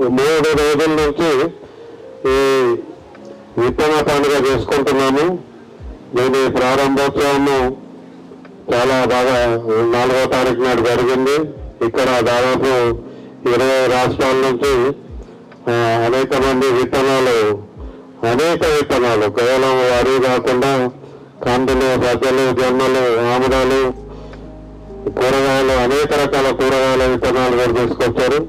3 రోజుల నుంచి ఈ విత్తన పండుగ చేసుకుంటున్నాము. దీని ప్రారంభోత్సవము చాలా బాగా 4వ తారీఖు నాడు జరిగింది. ఇక్కడ దాదాపు 20 రాష్ట్రాల నుంచి అనేక విత్తనాలు కేవలం వరి కాకుండా కందులు, సజ్జలు, జొన్నలు, ఆముదాలు, కూరగాయలు, అనేక రకాల కూరగాయల విత్తనాలు కూడా తీసుకొచ్చారు.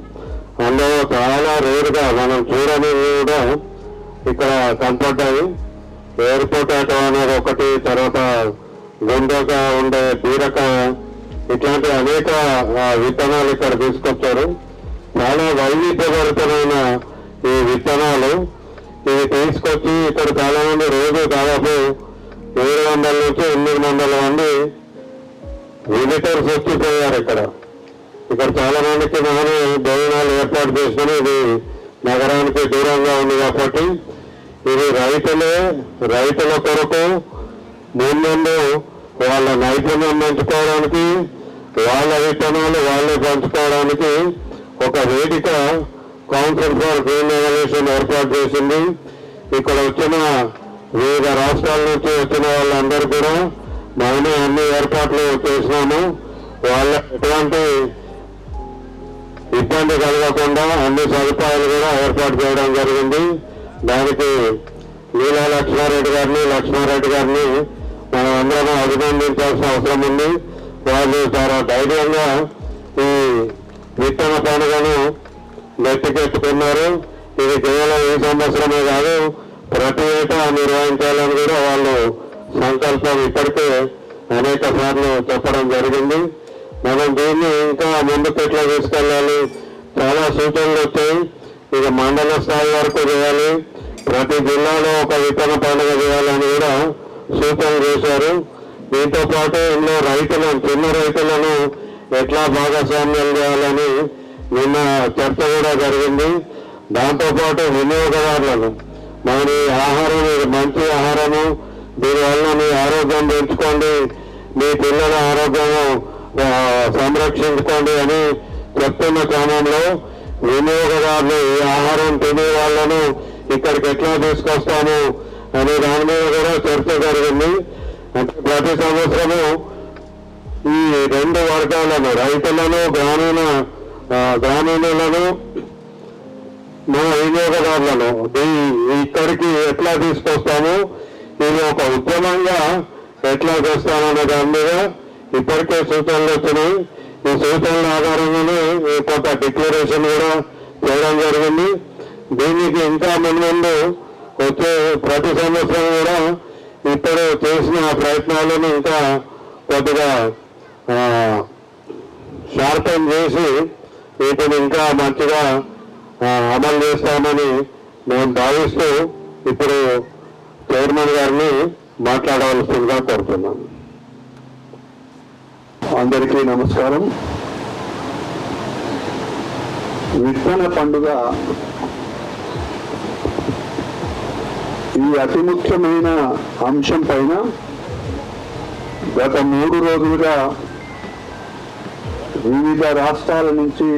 అందులో చాలా రేరుగా మనం చూడని కూడా ఇక్కడ కనపడ్డాయి. ఎయిర్ పొటాటో అనేది ఒకటి, తర్వాత గుండెక ఉండే బీరకాయ, ఇట్లాంటి అనేక విత్తనాలు ఇక్కడ తీసుకొచ్చారు. చాలా వైవిధ్యభరితమైన ఈ విత్తనాలు ఇవి తీసుకొచ్చి ఇక్కడ చాలా మంది రోజు దాదాపు 700 నుంచి 800 మంది విజిటర్స్ వచ్చిపోయారు. ఇక్కడ చాలా మందికి మనం భోజనాలు ఏర్పాటు చేసుకుని, ఇది నగరానికి దూరంగా ఉంది కాబట్టి ఇది రైతుల కొరకు ముందు వాళ్ళ నైపుణ్యం పెంచుకోవడానికి, వాళ్ళ విత్తనాలు వాళ్ళే పంచుకోవడానికి ఒక వేదిక కౌన్సిల్ ఫర్ గ్రీన్ రెవల్యూషన్ ఏర్పాటు చేసింది. ఇక్కడ వచ్చిన వివిధ రాష్ట్రాల నుంచి వచ్చిన వాళ్ళందరూ కూడా మనమే అన్ని ఏర్పాట్లు చేసినాము. వాళ్ళ ఎటువంటి ఇబ్బంది కలగకుండా అన్ని సదుపాయాలు కూడా ఏర్పాటు చేయడం జరిగింది. దానికి లీలా లక్ష్మారెడ్డి గారిని మనం అందరం అభినందించాల్సిన అవసరం ఉంది. వాళ్ళు చాలా ధైర్యంగా ఈ విత్తన పండుగను గట్టికెట్టుకున్నారు. ఇది కేవలం ఈ సంవత్సరమే కాదు, ప్రతి ఏటా నిర్వహించాలని కూడా వాళ్ళు సంకల్పం ఇప్పటికే అనేక సార్లు చెప్పడం జరిగింది. మనం దీన్ని ఇంకా ముందుకు ఎట్లా తీసుకెళ్ళాలి, చాలా సూచనలు వచ్చాయి. ఇక మండల స్థాయి వరకు చేయాలి, ప్రతి జిల్లాలో ఒక విత్తన పండుగ చేయాలని కూడా సూచనలు చేశారు. దీంతో పాటు ఇందులో చిన్న రైతులను ఎట్లా భాగస్వామ్యం చేయాలని నిన్న చర్చ కూడా జరిగింది. దాంతోపాటు వినియోగదారులను మన ఆహారం మంచి ఆహారము, దీనివల్ల మీ ఆరోగ్యం పెంచుకోండి, మీ పిల్లల ఆరోగ్యము సంరక్షించుకోండి అని చెప్తున్న క్రమంలో వినియోగదారులు ఈ ఆహారం తినే వాళ్ళను ఇక్కడికి ఎట్లా తీసుకొస్తాము అనే దాని మీద కూడా చర్చ జరిగింది. అంటే ప్రతి సంవత్సరము ఈ 2 వర్గాలను, రైతులను, గ్రామీణులను, మన వినియోగదారులను ఇక్కడికి ఎట్లా తీసుకొస్తాము, ఇది ఒక ఉద్యమంగా ఎట్లా చేస్తామనే దాని మీద ఇప్పటికే సూచనలు వచ్చినాయి. ఈ సూచనల ఆధారంగానే కొంత డిక్లరేషన్ కూడా చేయడం జరిగింది. దీనికి ఇంకా ముందు వచ్చే ప్రతి సంవత్సరం కూడా ఇప్పుడు చేసిన ప్రయత్నాలను ఇంకా కొద్దిగా షార్పెన్ చేసి వీటిని ఇంకా మంచిగా అమలు చేస్తామని నేను భావిస్తూ ఇప్పుడు చైర్మన్ గారిని మాట్లాడవలసిందిగా కోరుతున్నాను. అందరికీ నమస్కారం. విత్తన పండుగ ఈ అతి ముఖ్యమైన అంశం పైన గత 3 రోజులుగా వివిధ రాష్ట్రాల నుంచి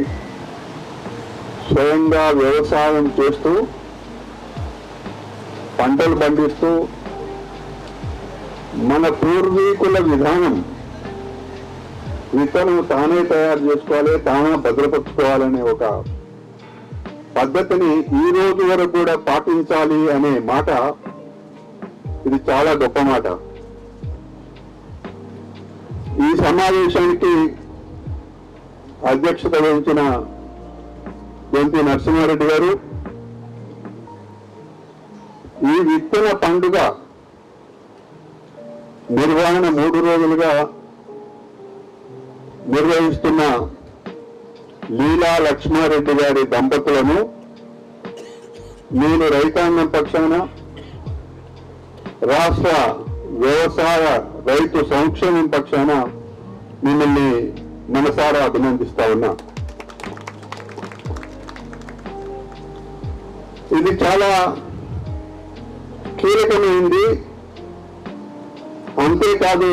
స్వయంగా వ్యవసాయం చేస్తూ పంటలు పండిస్తూ మన పూర్వీకుల విధానం విత్తనం తానే తయారు చేసుకోవాలి, తానే భద్రపరచుకోవాలనే ఒక పద్ధతిని ఈ రోజు వరకు కూడా పాటించాలి అనే మాట, ఇది చాలా గొప్ప మాట. ఈ సమావేశానికి అధ్యక్షత వహించిన ఎంపీ నరసింహారెడ్డి గారు, ఈ విత్తన పండుగ నిర్వహణ 3 రోజులుగా నిర్వహిస్తున్న లీలా లక్ష్మారెడ్డి గారి దంపతులను నేను రైతాంగం పక్షాన, రాష్ట్ర వ్యవసాయ రైతు సంక్షేమం పక్షాన మిమ్మల్ని మనసారా అభినందిస్తా ఉన్నా. ఇది చాలా కీలకమైంది. అంతేకాదు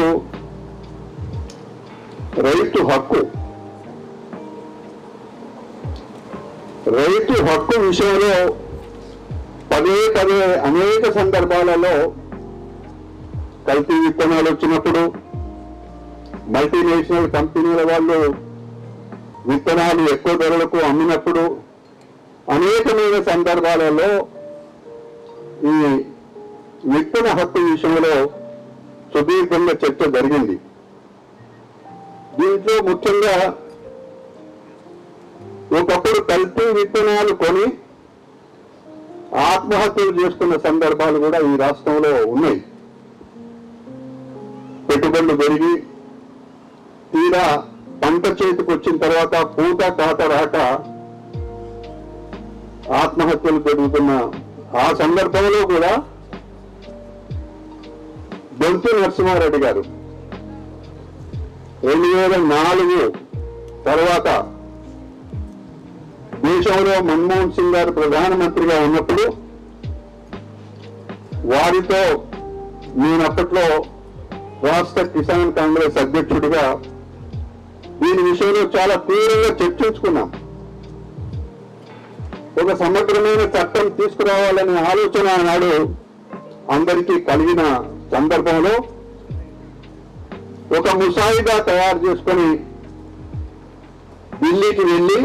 రైతు హక్కు. రైతు హక్కు విషయంలో పదే పదే అనేక సందర్భాలలో కల్తీ విత్తనాలు వచ్చినప్పుడు, మల్టీనేషనల్ కంపెనీల వాళ్ళు విత్తనాలు ఎక్కువ ధరలకు అమ్మినప్పుడు అనేకమైన సందర్భాలలో ఈ విత్తన హక్కు విషయంలో సుదీర్ఘంగా చర్చ జరిగింది. దీంట్లో ముఖ్యంగా ఒకప్పుడు కల్తీ విత్తనాలు కొని ఆత్మహత్యలు చేసుకున్న సందర్భాలు కూడా ఈ రాష్ట్రంలో ఉన్నాయి. పెట్టుబడులు పెరిగి తీరా పంట చేతికి వచ్చిన తర్వాత పూట కాత రాక ఆత్మహత్యలు పెరుగుతున్న ఆ సందర్భంలో కూడా బొంతు నరసింహారెడ్డి గారు 2004 తర్వాత దేశంలో మన్మోహన్ సింగ్ గారు ప్రధానమంత్రిగా ఉన్నప్పుడు వారితో నేను అప్పట్లో రాష్ట్ర కిసాన్ కాంగ్రెస్ అధ్యక్షుడిగా దీని విషయంలో చాలా తీవ్రంగా చర్చించుకున్నాం. ఒక సమగ్రమైన చట్టం తీసుకురావాలనే ఆలోచన ఆనాడు అందరికీ కలిగిన సందర్భంలో ఒక ముసాయిదా తయారు చేసుకొని ఢిల్లీకి వెళ్ళి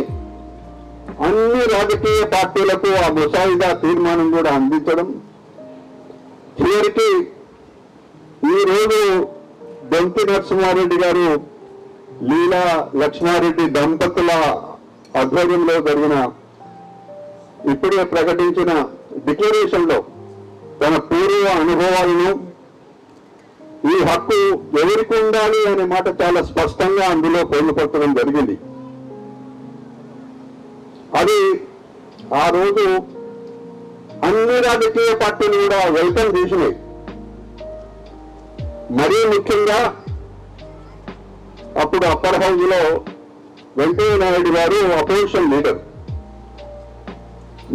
అన్ని రాజకీయ పార్టీలకు ఆ ముసాయిదా తీర్మానం కూడా అందించడం, చివరికి ఈరోజు బొంతు నరసింహారెడ్డి గారు లీలా లక్ష్మారెడ్డి దంపతుల ఆధ్వర్యంలో జరిగిన ఇప్పుడే ప్రకటించిన డిక్లరేషన్ లో తన పూర్వ అనుభవాలను, ఈ హక్కు ఎవరికి ఉండాలి అనే మాట చాలా స్పష్టంగా అందులో పొందుపరచడం జరిగింది. అది ఆ రోజు అన్ని రాజకీయ పార్టీలు కూడా వెల్కమ్ చేసినాయి. మరీ ముఖ్యంగా అప్పుడు అప్పర్ హౌస్ లో వెంకయ్య నాయుడు గారు అపోజిషన్ లీడర్.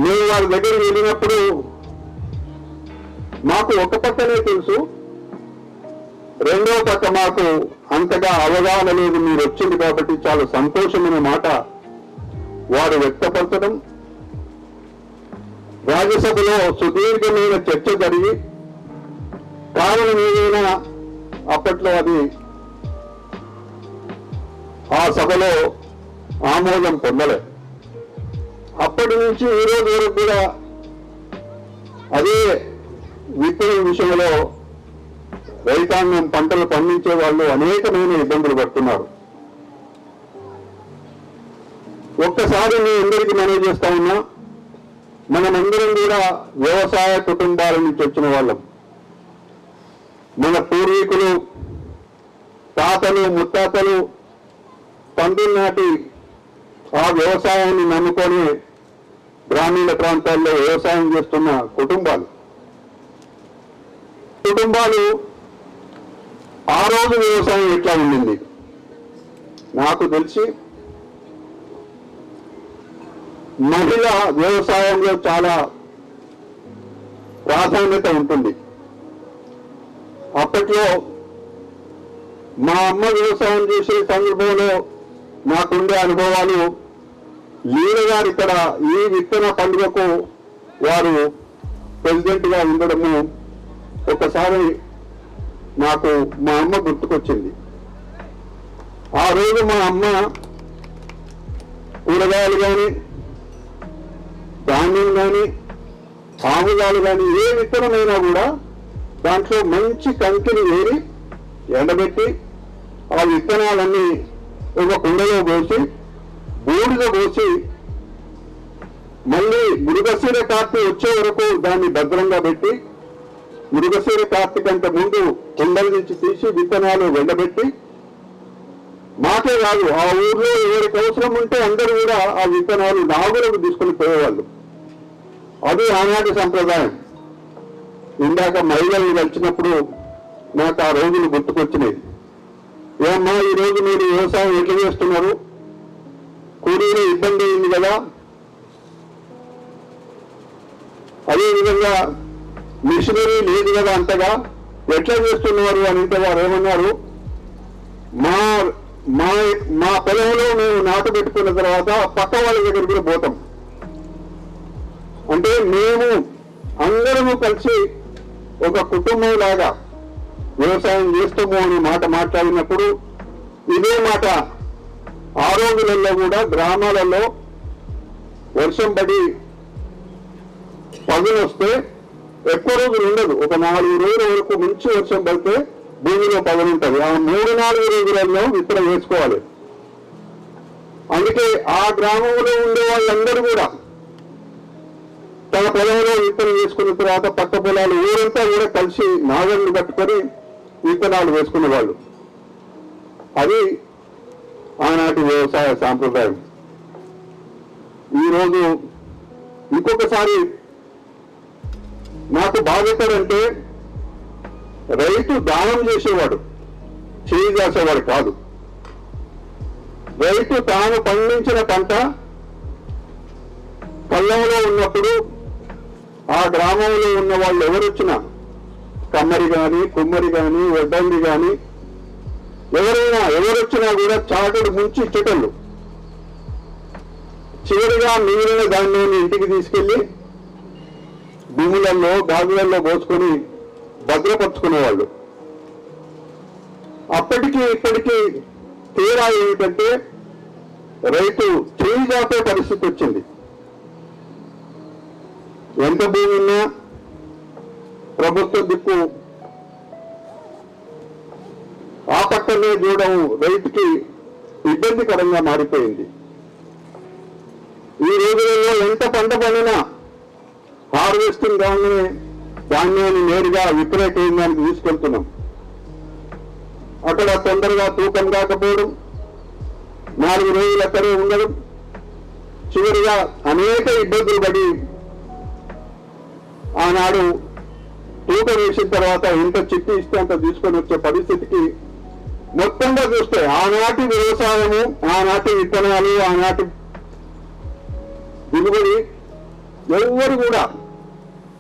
మేము వాళ్ళ దగ్గర వెళ్ళినప్పుడు మాకు ఒక పక్కనే తెలుసు, రెండో పక్క మాకు అంతగా అవగాహన లేదు, మీరు వచ్చింది కాబట్టి చాలా సంతోషమైన మాట వారు వ్యక్తపరచడం. రాజ్యసభలో సుదీర్ఘమైన చర్చ జరిగి కారణం ఏదైనా అప్పట్లో అది ఆ సభలో ఆమోదం పొందలే. అప్పటి నుంచి ఈ రోజు వరకు కూడా అదే విత్తనం విషయంలో రైతాంగం పంటలు పండించే వాళ్ళు అనేకమైన ఇబ్బందులు పడుతున్నారు. ఒక్కసారి మీ అందరికీ మనవి చేస్తా ఉన్నా, మనమందరం కూడా వ్యవసాయ కుటుంబాల నుంచి వచ్చిన వాళ్ళం. మన పూర్వీకులు, తాతలు, ముత్తాతలు పందులు నాటి ఆ వ్యవసాయాన్ని నమ్ముకొని గ్రామీణ ప్రాంతాల్లో వ్యవసాయం చేస్తున్న కుటుంబాలు ఆ రోజు వ్యవసాయం ఎట్లా ఉండింది నాకు తెలిసి మహిళ వ్యవసాయంలో చాలా ప్రాధాన్యత ఉంటుంది. అప్పట్లో మా అమ్మ వ్యవసాయం చేసే సందర్భంలో నాకుండే అనుభవాలు, లీల గారు ఇక్కడ ఈ విత్తన పండుగకు వారు ప్రెసిడెంట్ గా ఉండడము ఒకసారి నాకు మా అమ్మ గుర్తుకొచ్చింది. ఆ రోజు మా అమ్మ కూరగాయలు కానీ, ధాన్యం కానీ, ఆముదాలు కానీ ఏ విత్తనమైనా కూడా దాంట్లో మంచి కంకిని వేరి ఎండబెట్టి ఆ విత్తనాలన్నీ ఒక కుండలో పోసి బూడిద పోసి మళ్ళీ మృగశిర కార్తీ వచ్చే వరకు దాన్ని భద్రంగా పెట్టి, మృగశిర కార్తీ కంటే ముందు కుండల నుంచి తీసి విత్తనాలు ఎండబెట్టి, మాకే కాదు ఆ ఊర్లో ఎవరికి అవసరం ఉంటే అందరూ కూడా ఆ విత్తనాలు నాగులకు తీసుకుని పోయేవాళ్ళు. అది ఆనాటి సంప్రదాయం. ఇందాక మహిళలు కలిసినప్పుడు నాకు ఆ రోజులు గుర్తుకొచ్చినాయి. ఏమ్మా ఈ రోజు మీరు వ్యవసాయం ఎట్లా చేస్తున్నారు, కూలీలో ఇబ్బంది అయింది కదా, అదేవిధంగా మిషనరీ లేదు కదా అంతగా, ఎట్లా చేస్తున్నారు అని అంటే వారు ఏమన్నారు, మా మా మా పొలంలో మేము నాటు పెట్టుకున్న తర్వాత పక్క వాళ్ళ దగ్గర కూడా పోతాం, అంటే మేము అందరము కలిసి ఒక కుటుంబం లాగా వ్యవసాయం చేస్తాము అనే మాట మాట్లాడినప్పుడు ఇదే మాట ఆ రోజులలో కూడా గ్రామాలలో వర్షం పడి పగులు వస్తే ఎక్కువ రోజులు ఉండదు. ఒక 4 రోజుల వరకు మంచి వర్షం పడితే భూమిలో పగులు ఉంటుంది. ఆ 3-4 రోజులలో విత్తనం వేసుకోవాలి. అందుకే ఆ గ్రామంలో ఉండే వాళ్ళందరూ కూడా తన పొలంలో విత్తనం వేసుకున్న తర్వాత పక్క పొలాలు ఊరంతా కూడా కలిసి నాగళ్ళు కట్టుకొని విత్తనాలు వేసుకునే వాళ్ళు. అది ఆనాటి వ్యవసాయ సాంప్రదాయం. ఈరోజు ఇంకొకసారి నాకు బాధ్యతలంటే రైతు దానం చేసేవాడు, చేయి చేసేవాడు కాదు. రైతు తాను పండించిన పంట పొలంలో ఉన్నప్పుడు ఆ గ్రామంలో ఉన్న వాళ్ళు ఎవరొచ్చినా, కమ్మరి కానీ, కుమ్మరి కానీ, వడ్డంగి కానీ ఎవరొచ్చినా కూడా చాటుడు ముంచి ఇచ్చేటోళ్ళు. చివరిగా మిగిలిన ధాన్యాన్ని ఇంటికి తీసుకెళ్లి భూములలో గాజులలో పోసుకొని భద్రపరుచుకునేవాళ్ళు. అప్పటికి ఇప్పటికీ తేడా ఏమిటంటే రైతు చేయి దాపే పరిస్థితి వచ్చింది. ఎంత భూమి ఉన్నా ప్రభుత్వ దిక్కు ఆ పక్కనే చూడడం రైతుకి ఇబ్బందికరంగా మారిపోయింది. ఈ రోజులలో ఎంత పంట పండినా హార్వెస్టింగ్ కాగానే ధాన్యాన్ని నేరుగా విక్రయ కేంద్రానికి తీసుకెళ్తున్నాం. అక్కడ తొందరగా తూకం కాకపోవడం, 4 రోజులు అక్కడే ఉండడం, చివరిగా అనేక ఇబ్బందులు పడి ఆనాడు తూకం వేసిన తర్వాత ఎంత చిట్టి ఇస్తే అంత తీసుకొని వచ్చే పరిస్థితికి మొత్తంగా చూస్తే ఆనాటి వ్యవసాయము, ఆనాటి విత్తనాలు, ఆనాటి దిగుబడి ఎవరు కూడా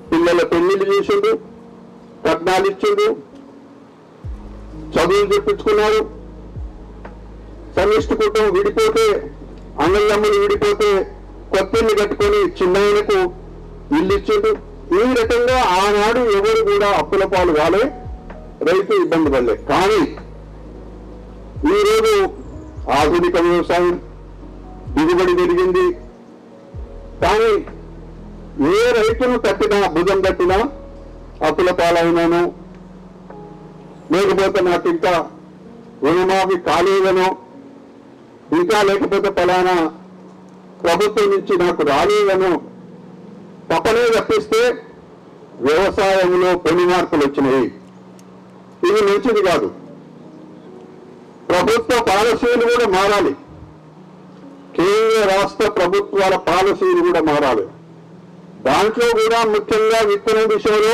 పిల్లల పెళ్లిళ్ళు చేసిండు, కట్నాలు ఇచ్చిండు, చదువులు చెప్పించుకున్నారు. సమిష్టి కుటుంబం విడిపోతే, అన్నదమ్ములు విడిపోతే కొత్త ఇల్లు కట్టుకొని చిన్నయ్యకు ఇల్లు ఇచ్చిండు. ఈ రకంగా ఆనాడు ఎవరు కూడా అప్పుల పాలు కాలే, రైతు ఇబ్బంది పడలే. కానీ ఈరోజు ఆధునిక వ్యవసాయం, దిగుబడి పెరిగింది. కానీ ఏ రైతును తట్టినా, భుజం తట్టినా అప్పుల పాలైనాను, లేకపోతే నాకు ఇంకా రుణమాఫీ కాలేదనో, ఇంకా లేకపోతే ఫలానా ప్రభుత్వం నుంచి నాకు రాలేదనో తప్పనే తప్పిస్తే వ్యవసాయంలో కొన్ని మార్పులు వచ్చినాయి. ఇది మంచిది కాదు. ప్రభుత్వ పాలసీలు కూడా మారాలి. కేంద్ర రాష్ట్ర ప్రభుత్వాల పాలసీలు కూడా మారాలి. దాంట్లో కూడా ముఖ్యంగా విత్తనం విషయంలో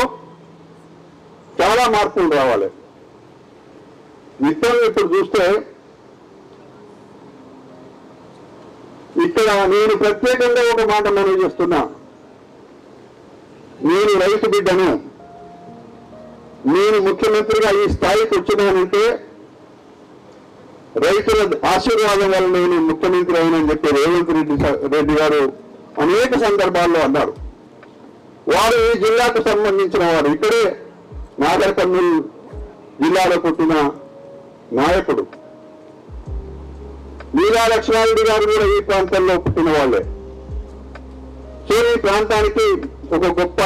చాలా మార్పులు రావాలి. విత్తనం ఇప్పుడు చూస్తే ఇక్కడ నేను ప్రత్యేకంగా ఒక మాట మనవి చేస్తున్నా. నేను రైతు బిడ్డను. నేను ముఖ్యమంత్రిగా ఈ స్థాయికి వచ్చినానంటే రైతుల ఆశీర్వాదం వల్ల నేను ముఖ్యమంత్రి అయినని చెప్పి రేవంత్ రెడ్డి గారు అనేక సందర్భాల్లో అన్నారు. వారు ఈ జిల్లాకు సంబంధించిన వారు, ఇక్కడే నాగర్ కర్నూలు జిల్లాలో పుట్టిన నాయకుడు. నీలా లక్ష్మారెడ్డి గారు కూడా ఈ ప్రాంతంలో పుట్టిన వాళ్ళే. సో ఈ ప్రాంతానికి ఒక గొప్ప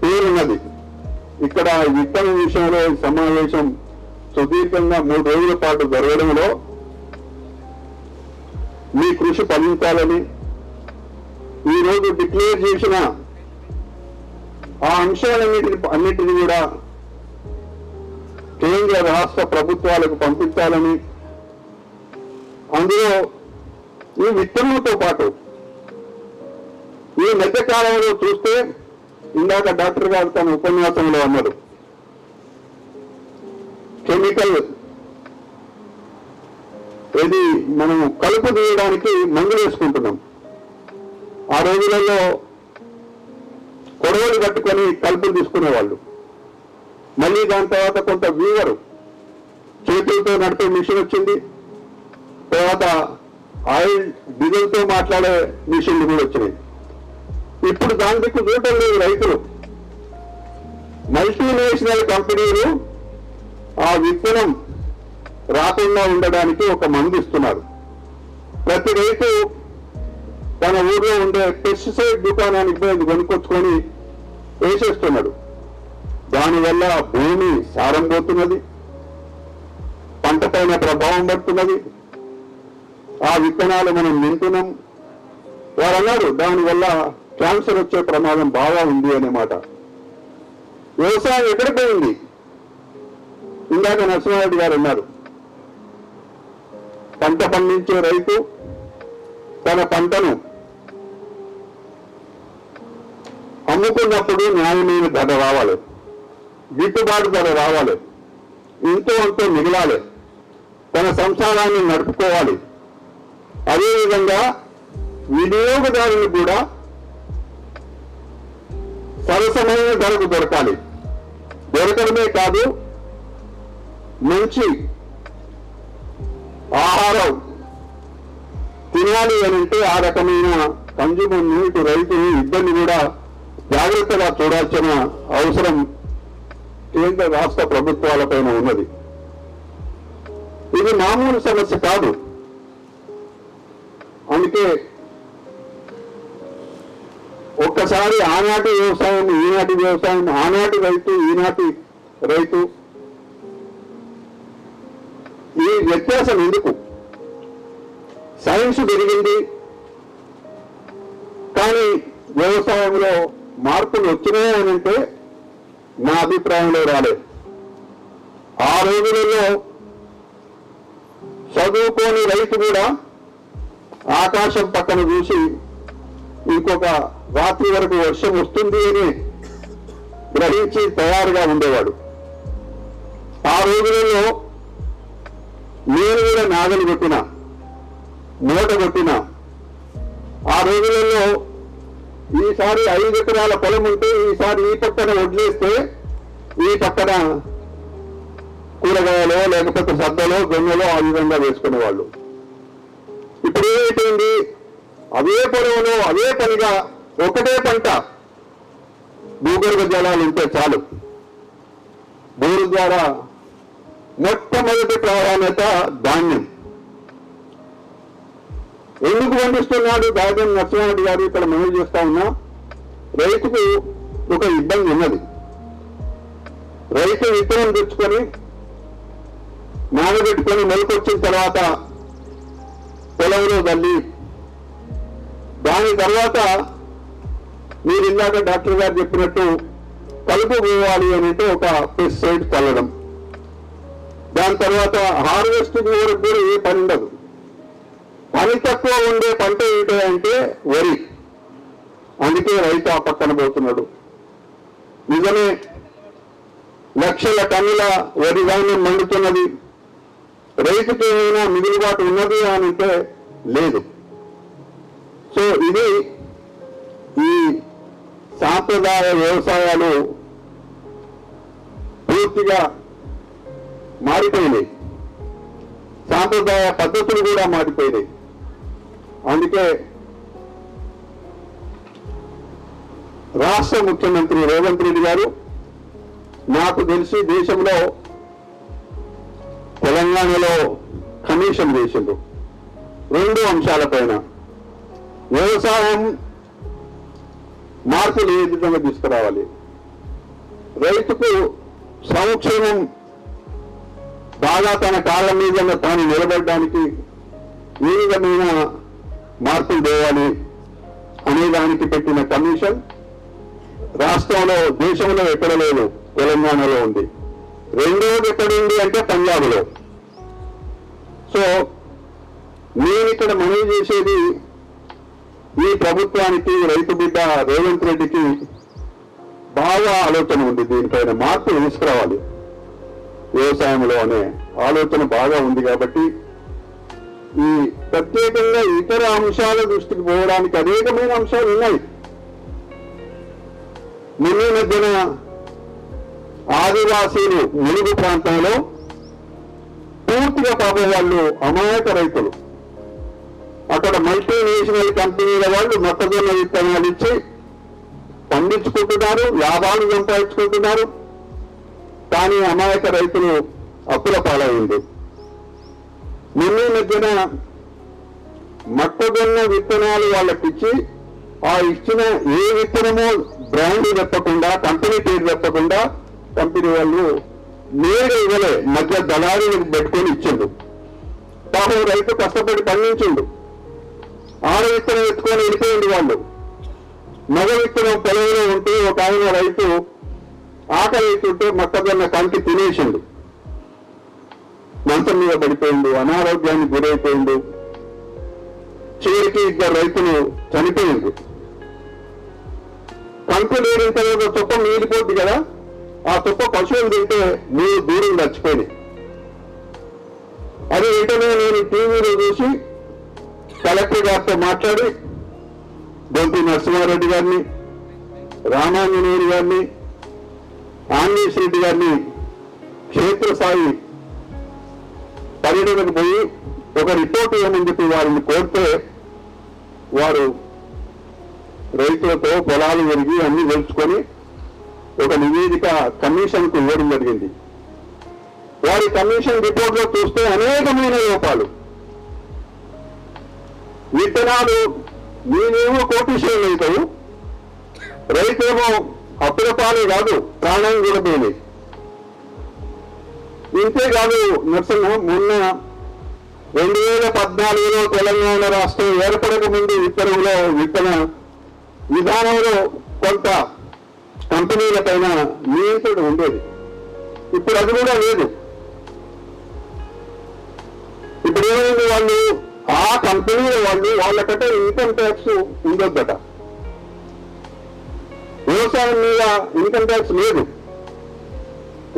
పేరున్నది. ఇక్కడ విత్తనం విషయంలో ఈ సమావేశం సుదీర్ఘంగా 3 రోజుల పాటు జరగడంలో మీ కృషి ఫలించాలని, ఈరోజు డిక్లేర్ చేసిన ఆ అన్నిటిని కూడా కేంద్ర రాష్ట్ర ప్రభుత్వాలకు పంపించాలని, అందులో ఈ విత్తనంతో పాటు ఈ మధ్య కాలంలో చూస్తే ఇందాక డాక్టర్ గారు తన ఉపన్యాసంలో అన్నారు, కెమికల్ ఇది మనం కలుపు తీయడానికి మందులు వేసుకుంటున్నాం. ఆ రోజులలో కొడవలు కట్టుకొని కలుపులు తీసుకునేవాళ్ళు. మళ్ళీ దాని తర్వాత కొంత వీవరు చేతులతో నడిపే మిషన్ వచ్చింది. తర్వాత ఆయిల్ డీజిల్తో మాట్లాడే మిషన్లు కూడా వచ్చినాయి. ఇప్పుడు దాని దిక్కు చూడటం లేదు రైతులు. మల్టీనేషనల్ కంపెనీలు ఆ విత్తనం రాకుండా ఉండడానికి ఒక మందు ఇస్తున్నారు. ప్రతి రైతు తన ఊర్లో ఉండే పెస్టిసైడ్ దుకాణానికి పోయి కొనుక్కొచ్చుకొని వేసేస్తున్నాడు. దానివల్ల భూమి సారం పోతున్నది, పంట పైన ప్రభావం పడుతున్నది. ఆ విత్తనాలు మనం నింటున్నాం. వారు అన్నారు దానివల్ల క్యాన్సర్ వచ్చే ప్రమాదం బాగా ఉంది అనే మాట. వ్యవసాయం ఎక్కడ పోయింది? ఇందాక నరసింహారెడ్డి గారు అన్నారు, పంట పండించే రైతు తన పంటను అమ్ముకున్నప్పుడు న్యాయమైన ధర రావాలి, గిట్టుబాటు ధర రావాలి, ఇంతో అంతో మిగలాలి, తన సంసారాన్ని నడుపుకోవాలి. అదేవిధంగా వినియోగదారులు కూడా సరసమైన ధరకు దొరకాలి. దొరకడమే కాదు, మంచి ఆహారం తినాలి అని అంటే ఆ రకమైన కన్జ్యూమర్ని ఇటు రైతుని ఇబ్బంది కూడా జాగ్రత్తగా చూడాల్సిన అవసరం కేంద్ర రాష్ట్ర ప్రభుత్వాలపైన ఉన్నది. ఇది మామూలు సమస్య కాదు. అందుకే ఒక్కసారి ఆనాటి వ్యవసాయం, ఈనాటి వ్యవసాయం, ఆనాటి రైతు, ఈనాటి రైతు, ఈ వ్యత్యాసం ఎందుకు? సైన్స్ పెరిగింది కానీ వ్యవసాయంలో మార్పులు వచ్చినాయి అని అంటే నా అభిప్రాయంలో రాలేదు. ఆ రోజులలో చదువుకోని రైతు కూడా ఆకాశం పక్కన చూసి ఇంకొక రాత్రి వరకు వర్షం వస్తుంది అని గ్రహించి తయారుగా ఉండేవాడు. ఆ రోజులలో నేను కూడా నాగలి కొట్టిన, మూట కొట్టిన. ఆ రోజులలో ఈసారి 5 ఎకరాల పొలం ఉంటే ఈసారి ఈ పక్కన వడ్లేస్తే ఈ పక్కన కూరగాయలో లేకపోతే సద్దలో గొంగలో ఆ విధంగా వేసుకునేవాళ్ళు. ఇప్పుడు ఏమైపోయింది? అదే పొలంలో అదే పనిగా ఒకటే పంట, భూగర్భ జలాలు ఉంటే చాలు. బోరు ద్వారా మొట్టమొదటి ప్రాధాన్యత ధాన్యం. ఎందుకు పండిస్తున్నాడు దాదాపు నరసింహారెడ్డి గారు ఇక్కడ మనవి చేస్తా ఉన్నా, రైతుకు ఒక ఇబ్బంది ఉన్నది. రైతు విత్తనం తెచ్చుకొని నానబెట్టుకొని మొలకొచ్చిన తర్వాత పొలంలో తల్లి, దాని తర్వాత మీరు ఇందాక డాక్టర్ గారు చెప్పినట్టు కలుపు పోవాలి అంటే ఒక పెస్టిసైడ్ చల్లడం, దాని తర్వాత హార్వెస్టింగ్ వరకు కూడా ఏ పని ఉండదు. పని తక్కువ ఉండే పంట ఏంటంటే వరి. అందుకే రైతు ఆ పక్కన పోతున్నాడు. నిజమే, లక్షల టన్నుల వరి ధాన్యం మండుతున్నది. రైతుకి ఏమైనా మిగులుబాటు ఉన్నది అని అంటే లేదు. సో ఇది ఈ సాంప్రదాయ వ్యవసాయాలు పూర్తిగా మారిపోయినాయి, సాంప్రదాయ పద్ధతులు కూడా మారిపోయినాయి. అందుకే రాష్ట్ర ముఖ్యమంత్రి రేవంత్ రెడ్డి గారు నాకు తెలిసి దేశంలో తెలంగాణలో కమిషన్ వేసిండు 2 అంశాలపైన. వ్యవసాయం మార్పులు ఏ విధంగా తీసుకురావాలి, రైతుకు సంక్షేమం బాగా తన కాళ్ళ మీద తాను నిలబడడానికి ఏ విధమైన మార్పులు తేవాలి అనే దానికి పెట్టిన కమిషన్ రాష్ట్రంలో, దేశంలో ఎక్కడ లేదు, తెలంగాణలో ఉంది. రెండోది ఎక్కడుంది అంటే పంజాబ్లో. సో నేను ఇక్కడ మనవి చేసేది ఈ ప్రభుత్వానికి, రైతు బిడ్డ రేవంత్ రెడ్డికి బాగా ఆలోచన ఉంది, దీనిపైన మార్పు తీసుకురావాలి. వ్యవసాయంలో అనే ఆలోచన బాగా ఉంది కాబట్టి ఈ ప్రత్యేకంగా ఇతర అంశాల దృష్టికి పోవడానికి అనేకమైన అంశాలు ఉన్నాయి. నిన్న మధ్యన ఆదివాసీలు ములుగు ప్రాంతంలో పూర్తిగా పాపం వాళ్ళు అమాయక రైతులు, అక్కడ మల్టీనేషనల్ కంపెనీల వాళ్ళు మొక్కజొన్న విత్తనాలు ఇచ్చి పండించుకుంటున్నారు, లాభాలు సంపాదించుకుంటున్నారు. కానీ అమాయక రైతులు అప్పుల పాలైంది. నిన్న మధ్యన మొక్కజొన్న విత్తనాలు వాళ్ళకిచ్చి ఆ ఇచ్చిన ఏ విత్తనమో బ్రాండ్ చెప్పకుండా, కంపెనీ పేరు చెప్పకుండా కంపెనీ వాళ్ళు నేడు ఇవ్వలే, మధ్య దళారీలకు పెట్టుకొని ఇచ్చిండు. పాపం రైతు కష్టపడి పండించిండు. ఆడ విత్తనం ఎత్తుకొని వెళ్ళిపోయింది వాళ్ళు. మగ విత్తనం పొలంలో ఉంటే ఒక ఆయన రైతు ఆకలి అవుతుంటే మొక్కజొన్న కంకి తినేసిండు. మంచం మీద పడిపోయిండు, అనారోగ్యానికి గురైపోయిండు. చివరికి ఇద్దరు రైతులు చనిపోయింది. కంకు లేని తర్వాత తుప్ప మిగిలిపోద్ది కదా, ఆ తుప్ప పశువులు తింటే మీరు దూరం చచ్చిపోయింది. అది వెంటనే నేను టీవీలో చూసి కలెక్టర్ గారితో మాట్లాడి దొంతి నరసింహారెడ్డి గారిని, రామాంజనేయులు గారిని, ఆంజనేశ్ రెడ్డి గారిని క్షేత్రస్థాయి పర్యటనకు పోయి ఒక రిపోర్ట్ ఇవ్వమని చెప్పి వారిని కోరితే వారు రైతులతో పొలాలు పెరిగి అన్ని తెలుసుకొని ఒక నివేదిక కమిషన్కు ఇవ్వడం జరిగింది. వారి కమిషన్ రిపోర్ట్ లో చూస్తే అనేకమైన లోపాలు. విత్తనాలు నేనేమో కోటీశ్వరులు అవుతావు, రైతులేమో అప్పుల పాలే కాదు ప్రాణం కూడా పోయినాయి. ఇంతేకాదు నరసింహ, మొన్న 2014లో తెలంగాణ రాష్ట్రం ఏర్పడక ముందు విత్తన విధానంలో కొంత కంపెనీల పైన నియంత్రణ ఉండేది. ఇప్పుడు అది కూడా లేదు. ఇప్పుడు ఏమైంది, వాళ్ళు ఆ కంపెనీల వాళ్ళకట ఇన్కమ్ ట్యాక్స్ ఉండొద్దట. వ్యవసాయం మీద ఇన్కమ్ ట్యాక్స్ లేదు.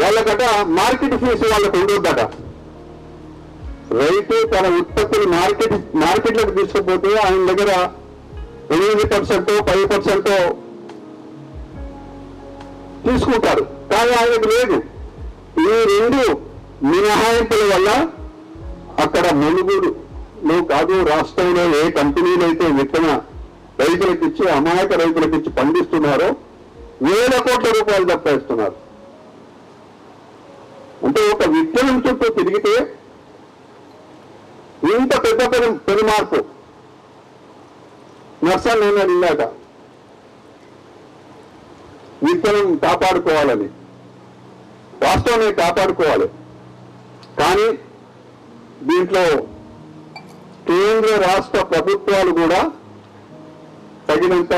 వాళ్ళకట మార్కెట్ ఫీజు వాళ్ళకు ఉండొద్దట. రైతు తన ఉత్పత్తిని మార్కెట్లకు తీసుకుపోతే ఆయన దగ్గర 8%, 10% తీసుకుంటారు. కానీ ఆయనకు లేదు. ఈ రెండు మినహాయింపుల వల్ల అక్కడ మునుగోడులో కాదు, రాష్ట్రంలో ఏ కంపెనీలు అయితే విత్తన రైతులకు ఇచ్చి అమాయక రైతులకు ఇచ్చి పండిస్తున్నారో వేల కోట్ల రూపాయలు తప్పేస్తున్నారు. అంటే ఒక విత్తనం చుట్టూ తిరిగితే ఇంత పెద్ద మార్పు. నర్సన్ నేను అడిగాక విత్తనం కాపాడుకోవాలని, వాస్తవమే కాపాడుకోవాలి. కానీ దీంట్లో కేంద్ర రాష్ట్ర ప్రభుత్వాలు కూడా తగినంత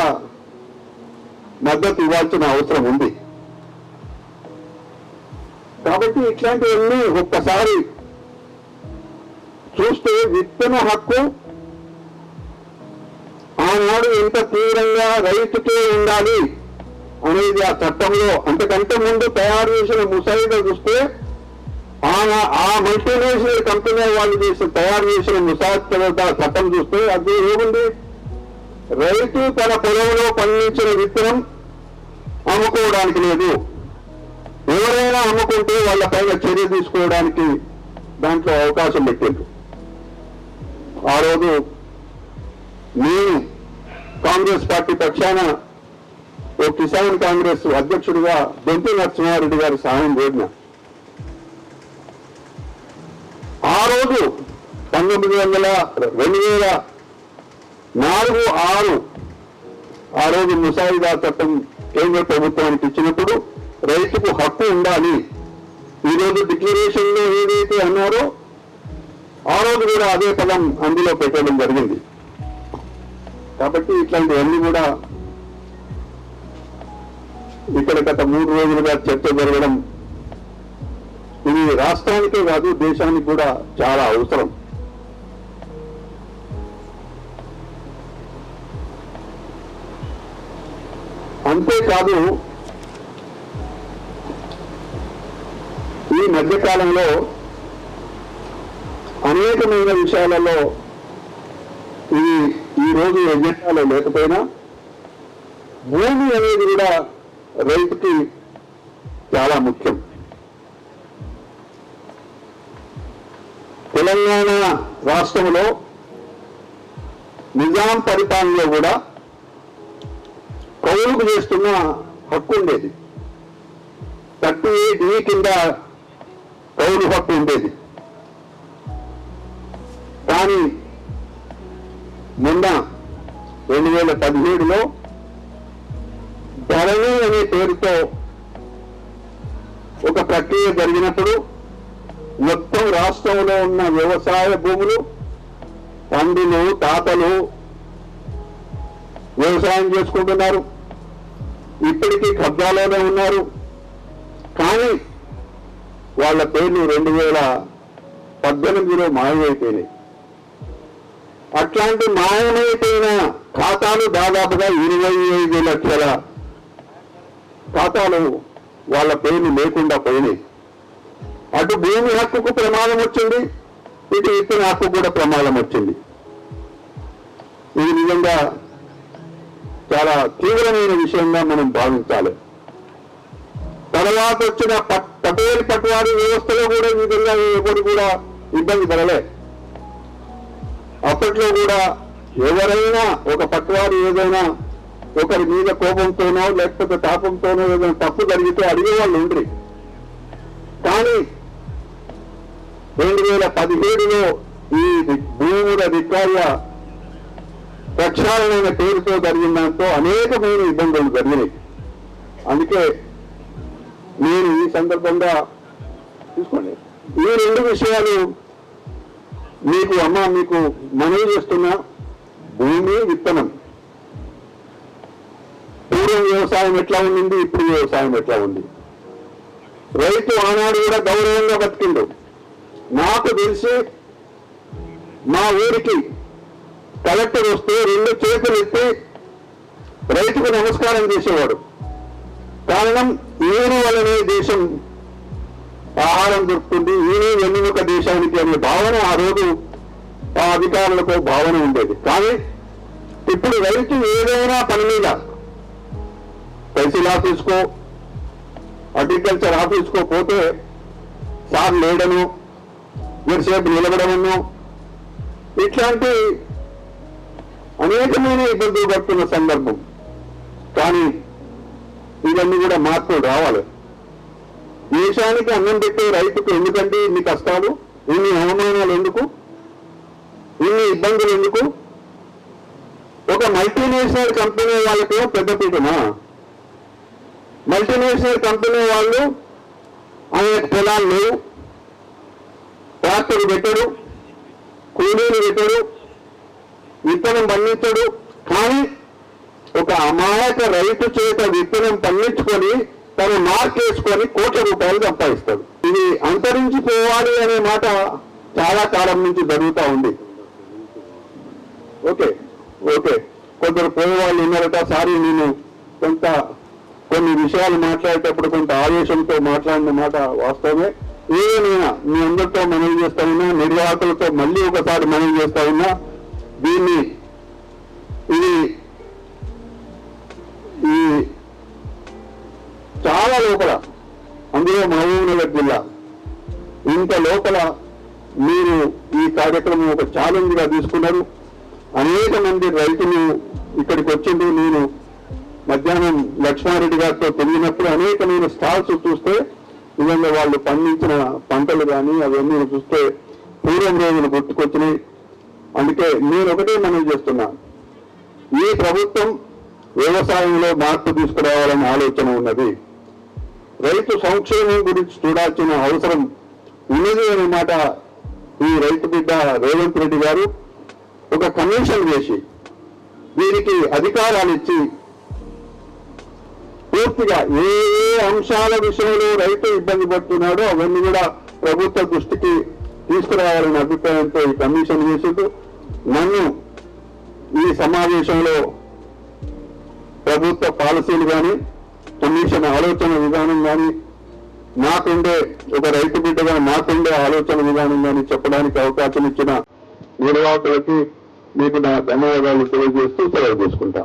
మద్దతు ఇవ్వాల్సిన అవసరం ఉంది. కాబట్టి ఇట్లాంటివన్నీ ఒక్కసారి చూస్తే విత్తన హక్కు ఆనాడు ఎంత తీవ్రంగా రైతుకే ఉండాలి అనేది ఆ చట్టంలో, అంతకంటే ముందు తయారు చేసిన ముసాయిదా చూస్తే ఆ మల్టీనేషనల్ కంపెనీ వాళ్ళు తయారు చేసిన ముసాయిదా చట్టం చూస్తే అది ఏముంది, రైతు తన పొలంలో పండించిన విత్తనం అమ్ముకోవడానికి లేదు. ఎవరైనా అమ్ముకుంటే వాళ్ళ పైన చర్య తీసుకోవడానికి దాంట్లో అవకాశం పెట్టింది. ఆ రోజు నేను కాంగ్రెస్ పార్టీ పక్షాన ఓ కిసాన్ కాంగ్రెస్ అధ్యక్షుడిగా దొంతి నరసింహారెడ్డి గారి సహాయం కోరిన. ఆ రోజు 2004-6 ఆ రోజు ముసాయిదా చట్టం కేంద్ర ప్రభుత్వానికి ఇచ్చినప్పుడు రైతుకు హక్కు ఉండాలి. ఈరోజు డిక్లరేషన్ లో ఏదైతే అన్నారో ఆ రోజు కూడా అదే పదం అందులో పెట్టడం జరిగింది. కాబట్టి ఇట్లాంటివన్నీ కూడా ఇక్కడ గత 3 రోజులుగా చర్చ జరగడం ఇది రాష్ట్రానికే కాదు దేశానికి కూడా చాలా అవసరం. అంతేకాదు ఈ మధ్యకాలంలో అనేకమైన విషయాలలో ఇది ఈ రోజు ఎజెండాలో లేకపోయినా భూమి అనేది కూడా రైతుకి చాలా ముఖ్యం. తెలంగాణ రాష్ట్రంలో నిజాం పరిపాలనలో కూడా కౌలుకు చేస్తున్న హక్కు ఉండేది. 38E కింద కౌలు హక్కు ఉండేది. కానీ మొన్న 2017లో ధరణి అనే పేరుతో ఒక ప్రక్రియ జరిగినప్పుడు మొత్తం రాష్ట్రంలో ఉన్న వ్యవసాయ భూములు తండ్రులు తాతలు వ్యవసాయం చేసుకుంటున్నారు, ఇప్పటికీ కబ్జాలోనే ఉన్నారు. కానీ వాళ్ళ పేర్లు 2018లో మాయమైపోయినాయి. అట్లాంటి మాయమైపోయిన ఖాతాలు దాదాపుగా 25 లక్షల ఖాతాలు వాళ్ళ పేర్లు లేకుండా పోయినాయి. అటు భూమి హక్కుకు ప్రమాదం వచ్చింది, ఇటు ఇతర హక్కు కూడా ప్రమాదం వచ్చింది. ఇది నిజంగా చాలా తీవ్రమైన విషయంగా మనం భావించాలి. తర్వాత వచ్చిన పటేల్ పట్వారీ వ్యవస్థలో కూడా ఈ విధంగా ఎవరు కూడా ఇబ్బంది పడలే. అప్పట్లో కూడా ఎవరైనా ఒక పట్వారీ ఏదైనా ఒకరి మీద కోపంతోనో లేకపోతే తాపంతోనో ఏదైనా తప్పు జరిగితే అడిగేవాళ్ళు ఉండ్రి. కానీ 2017లో ఈ భూముల రికార్య ప్రక్షాళన పేరుతో జరిగిన దాంతో అనేకమైన ఇబ్బందులు జరిగినాయి. అందుకే నేను ఈ సందర్భంగా తీసుకోండి, ఈ 2 విషయాలు మీకు మనవి చేస్తున్నా. భూమి, విత్తనం. పూర్వం వ్యవసాయం ఎట్లా ఉండింది, ఇప్పుడు వ్యవసాయం ఎట్లా ఉంది? రైతు ఆనాడు కూడా గౌరవంగా బతికిండు. నాకు తెలిసి మా ఊరికి కలెక్టర్ వస్తే 2 చేతులు ఎత్తి రైతుకు నమస్కారం చేసేవాడు. కారణం ఈయన వల్లనే దేశం ఆహారం దొరుకుతుంది, ఈయనే వెన్నుముక దేశానికి అనే భావన ఆ రోజు ఆ అధికారులకు భావన ఉండేది. కానీ ఇప్పుడు రైతు ఏదైనా పని మీద తహసీల్ ఆఫీస్కో అగ్రికల్చర్ ఆఫీస్కో పోతే సార్ లేడను, ఎంతసేపు నిలబడమను, ఇట్లాంటి అనేకమైన ఇబ్బందులు పడుతున్న సందర్భం. కానీ ఇవన్నీ కూడా మార్పులు రావాలి. దేశానికి అన్నం పెట్టే రైతుకు ఎందుకంటే ఇన్ని కష్టాలు, ఇన్ని అవమానాలు ఎందుకు, ఇన్ని ఇబ్బందులు ఎందుకు? ఒక మల్టీనేషనల్ కంపెనీ వాళ్ళకి పెద్దపీటనా? మల్టీనేషనల్ కంపెనీ వాళ్ళు అనేక పొలాలు లేవు, ట్రాక్టర్ పెట్టడు, కూలీలు పెట్టడు, విత్తనం పండించడు. కానీ ఒక అమాయక రైతు చేత విత్తనం పండించుకొని తను మార్కేసుకొని కోట్ల రూపాయలు సంపాదిస్తాడు. ఇది అంతరించిపోవాలి అనే మాట చాలా కాలం నుంచి జరుగుతూ ఉంది. ఓకే కొందరు పోయేవాళ్ళు ఉన్నారట. సారీ, నేను కొన్ని విషయాలు మాట్లాడేటప్పుడు కొంత ఆవేశంతో మాట్లాడిన మాట వాస్తవమే. ఏదైనా మీ అందరితో మనవి చేస్తా ఉన్నా, నిర్వాహకులతో మళ్ళీ ఒకసారి మనవి చేస్తా ఉన్నా, ఇది ఈ చాలా లోపల, అందులో మహబూబ్నగర్ జిల్లా ఇంత లోపల మీరు ఈ కార్యక్రమం ఒక ఛాలెంజ్ గా తీసుకున్నారు. అనేక మంది రైతులు ఇక్కడికి వచ్చిండ్రు. నేను మధ్యాహ్నం లక్ష్మారెడ్డి గారితో తిరిగినప్పుడు అనేకమైన స్టాల్స్ చూస్తే నిజంగా వాళ్ళు పండించిన పంటలు కానీ అవన్నీ చూస్తే పూర్వం రోజులు గుర్తుకొచ్చినాయి. అందుకే నేను ఒకటే మనవి చేస్తున్నా, ఈ ప్రభుత్వం వ్యవసాయంలో మార్పు తీసుకురావాలనే ఆలోచన ఉన్నది. రైతు సంక్షేమం గురించి చూడాల్సిన అవసరం ఉన్నది అనే మాట ఈ రైతు బిడ్డ రేవంత్ రెడ్డి గారు ఒక కమిషన్ వేసి దీనికి అధికారాలు ఇచ్చి పూర్తిగా ఏ అంశాల విషయంలో రైతు ఇబ్బంది పడుతున్నాడో అవన్నీ కూడా ప్రభుత్వ దృష్టికి తీసుకురావాలనే అభిప్రాయంతో ఈ కమిషన్ వేసిండు. నన్ను ఈ సమావేశంలో ప్రభుత్వ పాలసీలు కానీ కమిషన్ ఆలోచన విధానం కానీ నాకుండే ఒక రైతు బిడ్డగా నాకుండే ఆలోచన విధానం కానీ చెప్పడానికి అవకాశం ఇచ్చిన నిర్వాహకులకి మీకు నా ధన్యవాదాలు తెలియజేస్తూ సెలవు తీసుకుంటా.